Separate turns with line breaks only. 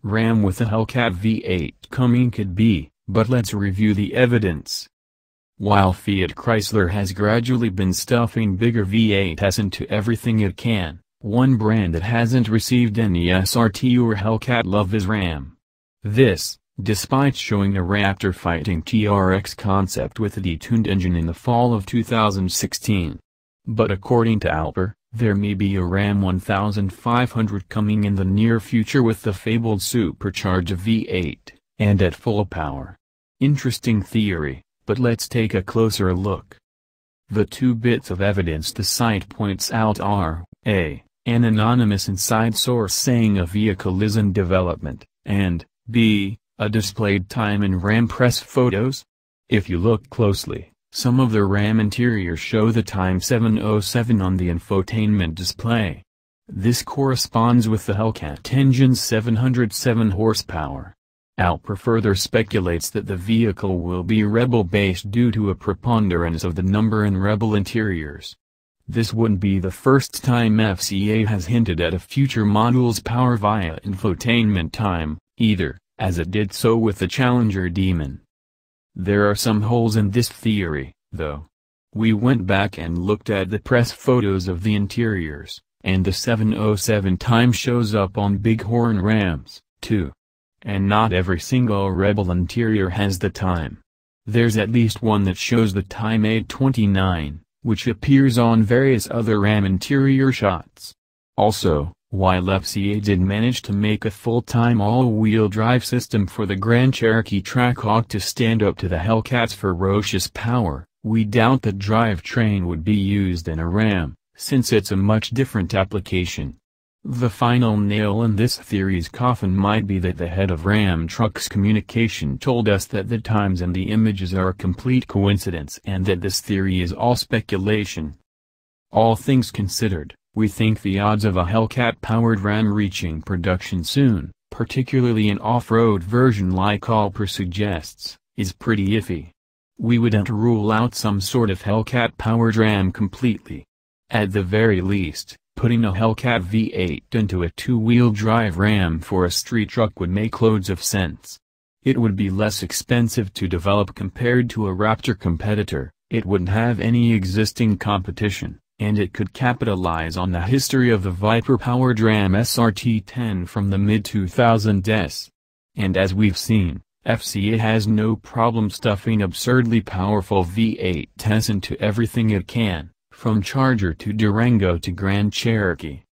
RAM with a Hellcat V8 coming could be, but let's review the evidence. While Fiat-Chrysler has gradually been stuffing bigger V8s into everything it can, one brand that hasn't received any SRT or Hellcat love is Ram. This, despite showing a Raptor-fighting TRX concept with a detuned engine in the fall of 2016. But according to Allpar, there may be a Ram 1500 coming in the near future with the fabled supercharged V8, and at full power. Interesting theory, but let's take a closer look. The two bits of evidence the site points out are, A, an anonymous inside source saying a vehicle is in development, and, B, a displayed time in RAM press photos. If you look closely, some of the RAM interiors show the time 7:07 on the infotainment display. This corresponds with the Hellcat engine's 707 horsepower. Allpar further speculates that the vehicle will be Rebel-based due to a preponderance of the number in Rebel interiors. This wouldn't be the first time FCA has hinted at a future model's power via infotainment time, either, as it did so with the Challenger Demon. There are some holes in this theory, though. We went back and looked at the press photos of the interiors, and the 7:07 time shows up on Bighorn Rams, too. And not every single Rebel interior has the time. There's at least one that shows the time 8:29, which appears on various other Ram interior shots. Also, while FCA did manage to make a full-time all-wheel drive system for the Grand Cherokee Trackhawk to stand up to the Hellcat's ferocious power, we doubt that drivetrain would be used in a Ram, since it's a much different application. The final nail in this theory's coffin might be that the head of Ram Trucks Communication told us that the times and the images are a complete coincidence and that this theory is all speculation. All things considered, we think the odds of a Hellcat-powered Ram reaching production soon, particularly an off-road version like Allpar suggests, is pretty iffy. We wouldn't rule out some sort of Hellcat-powered Ram completely. At the very least, putting a Hellcat V8 into a two-wheel drive Ram for a street truck would make loads of sense. It would be less expensive to develop compared to a Raptor competitor, it wouldn't have any existing competition, and it could capitalize on the history of the Viper-powered Ram SRT-10 from the mid-2000s. And as we've seen, FCA has no problem stuffing absurdly powerful V8s into everything it can, from Charger to Durango to Grand Cherokee.